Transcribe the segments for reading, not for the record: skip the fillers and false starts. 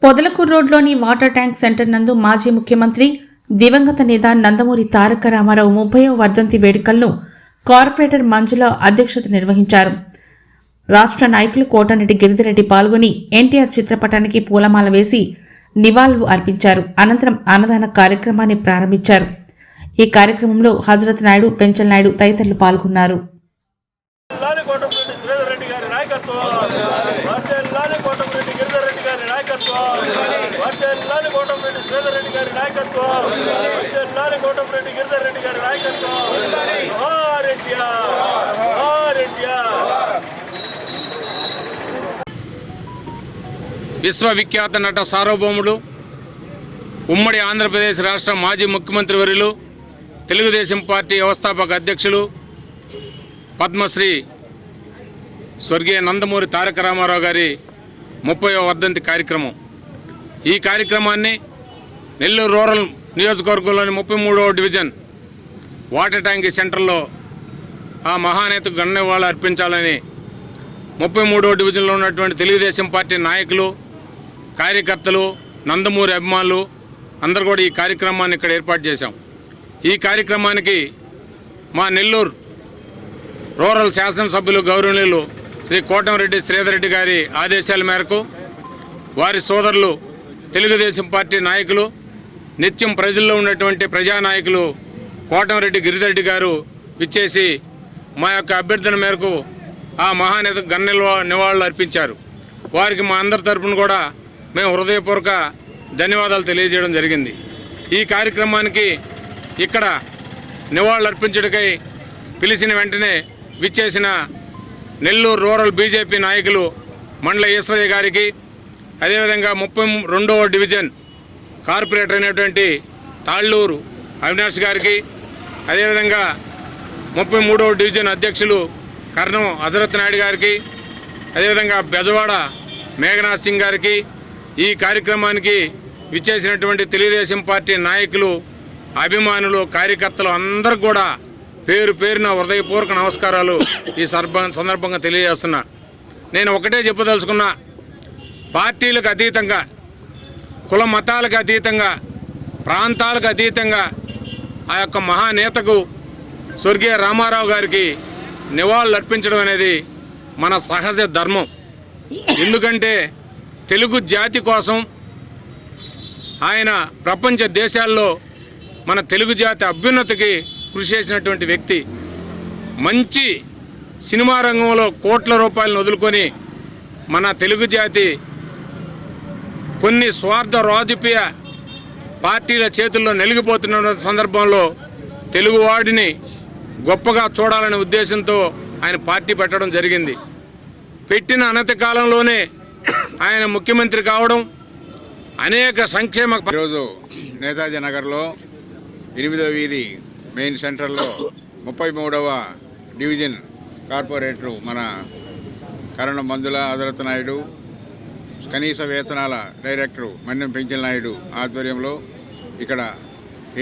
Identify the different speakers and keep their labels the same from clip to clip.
Speaker 1: పొదలకూరు రోడ్లోని water tank centre నందు మాజీ ముఖ్యమంత్రి దివంగత నేత నందమూరి తారక రామారావు 30వ వర్ధంతి వేడుకలను కార్పొరేటర్ మంజుల అధ్యక్షత నిర్వహించారు. రాష్ట్ర నాయకులు కోటమిరెడ్డి గిరిధర్రెడ్డి పాల్గొని ఎన్టీఆర్ చిత్రపటానికి పూలమాల వేసి నివాళులు అర్పించారు. అనంతరం అన్నదాన కార్యక్రమాన్ని ప్రారంభించారు. ఈ కార్యక్రమంలో హజరత్ నాయుడు, పెంచల్ నాయుడు తదితరులు పాల్గొన్నారు.
Speaker 2: విశ్వవిఖ్యాత నట సార్వభౌముడు, ఉమ్మడి ఆంధ్రప్రదేశ్ రాష్ట్ర మాజీ ముఖ్యమంత్రి వర్యులు, తెలుగుదేశం పార్టీ వ్యవస్థాపక అధ్యక్షులు, పద్మశ్రీ స్వర్గీయ నందమూరి తారక రామారావు గారి 30వ వర్ధంతి కార్యక్రమం. ఈ కార్యక్రమాన్ని నెల్లూరు రూరల్ నియోజకవర్గంలోని 33వ డివిజన్ వాటర్ ట్యాంక్ సెంటర్లో ఆ మహానేతకు ఘననివాళులు అర్పించాలని 33వ డివిజన్లో ఉన్నటువంటి తెలుగుదేశం పార్టీ నాయకులు, కార్యకర్తలు, నందమూరి అభిమానులు అందరూ కూడా ఈ కార్యక్రమాన్ని ఇక్కడ ఏర్పాటు చేశాం. ఈ కార్యక్రమానికి మా నెల్లూరు రూరల్ శాసనసభ్యులు గౌరవనీయులు శ్రీ కోటమిరెడ్డి శ్రీధర్ రెడ్డి గారి ఆదేశాల మేరకు వారి సోదరులు తెలుగుదేశం పార్టీ నాయకులు, నిత్యం ప్రజల్లో ఉన్నటువంటి ప్రజానాయకులు కోటమిరెడ్డి గిరిధర్రెడ్డి గారు విచ్చేసి మా యొక్క అభ్యర్థన మేరకు ఆ మహానేతకు ఘన నివాళులు అర్పించారు. వారికి మా అందరి తరపున కూడా మేము హృదయపూర్వక ధన్యవాదాలు తెలియజేయడం జరిగింది. ఈ కార్యక్రమానికి ఇక్కడ నివాళులు అర్పించడానికై పిలిచిన వెంటనే విచ్చేసిన నెల్లూరు రూరల్ బీజేపీ నాయకులు మండల ఈశ్వరయ్య గారికి, అదేవిధంగా 32వ డివిజన్ కార్పొరేటర్ అయినటువంటి తాళ్ళూరు అవినాష్ గారికి, అదేవిధంగా 33వ డివిజన్ అధ్యక్షులు కర్ణం హజరత్ నాయుడు గారికి, అదేవిధంగా బెజవాడ మేఘనాథ్ సింగ్ గారికి, ఈ కార్యక్రమానికి విచ్చేసినటువంటి తెలుగుదేశం పార్టీ నాయకులు, అభిమానులు, కార్యకర్తలు అందరూ కూడా పేరు పేరున హృదయపూర్వక నమస్కారాలు ఈ సందర్భంగా తెలియజేస్తున్నా. నేను ఒకటే చెప్పదలుచుకున్నా, పార్టీలకు అతీతంగా, కుల మతాలకు అతీతంగా, ప్రాంతాలకు అతీతంగా ఆ యొక్క మహానేతకు స్వర్గీయ రామారావు గారికి నివాళులు అర్పించడం అనేది మన సహజ ధర్మం. ఎందుకంటే తెలుగు జాతి కోసం ఆయన ప్రపంచ దేశాల్లో మన తెలుగు జాతి అభ్యున్నతికి కృషి చేసినటువంటి వ్యక్తి. మంచి సినిమా రంగంలో కోట్ల రూపాయలను వదులుకొని మన తెలుగు జాతి కొన్ని స్వార్థ రాజకీయ పార్టీల చేతుల్లో నలిగిపోతున్న సందర్భంలో తెలుగువాడిని గొప్పగా చూడాలనే ఉద్దేశంతో ఆయన పార్టీ పెట్టడం జరిగింది. పెట్టిన అనతి కాలంలోనే ఆయన ముఖ్యమంత్రి కావడం, అనేక సంక్షేమ.
Speaker 3: ఈరోజు నేతాజీ నగర్లో 8వ వీధి మెయిన్ సెంటర్లో 33వ డివిజన్ కార్పొరేటరు మన కరణం మంజుల హజరత్ నాయుడు, కనీస వేతనాల డైరెక్టరు మన్యం పెంచల్ నాయుడు ఆధ్వర్యంలో ఇక్కడ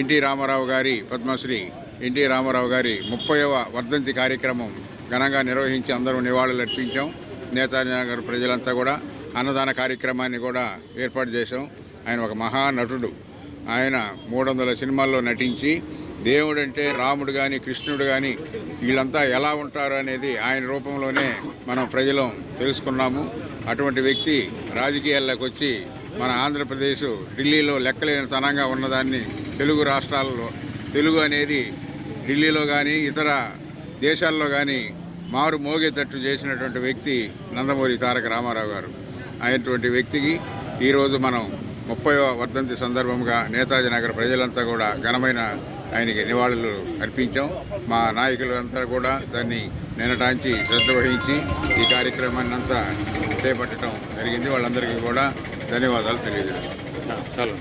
Speaker 3: ఎన్టీ రామారావు గారి, పద్మశ్రీ ఎన్టీ రామారావు గారి 30వ వర్ధంతి కార్యక్రమం ఘనంగా నిర్వహించి అందరూ నివాళులు అర్పించాం. నేతాజీ నగర్ ప్రజలంతా కూడా అన్నదాన కార్యక్రమాన్ని కూడా ఏర్పాటు చేశాం. ఆయన ఒక మహానటుడు. ఆయన 300 సినిమాల్లో నటించి దేవుడు అంటే రాముడు కానీ, కృష్ణుడు కానీ వీళ్ళంతా ఎలా ఉంటారు అనేది ఆయన రూపంలోనే మనం ప్రజలం తెలుసుకున్నాము. అటువంటి వ్యక్తి రాజకీయాల్లోకి వచ్చి మన ఆంధ్రప్రదేశ్, ఢిల్లీలో లెక్కలేని తనంగా ఉన్నదాన్ని తెలుగు రాష్ట్రాల్లో తెలుగు అనేది ఢిల్లీలో కానీ ఇతర దేశాల్లో కానీ మారు మోగేటట్టు చేసినటువంటి వ్యక్తి నందమూరి తారక రామారావు గారు. అయినటువంటి వ్యక్తికి ఈరోజు మనం 30వ వర్ధంతి సందర్భంగా నేతాజీ నగర్ ప్రజలంతా కూడా ఘనమైన ఆయనకి నివాళులు అర్పించాం. మా నాయకులు అంతా కూడా దాన్ని నిన్నటాంచి శ్రద్ధ వహించి ఈ కార్యక్రమాన్ని అంతా చేపట్టడం జరిగింది. వాళ్ళందరికీ కూడా ధన్యవాదాలు తెలియజేస్తాం.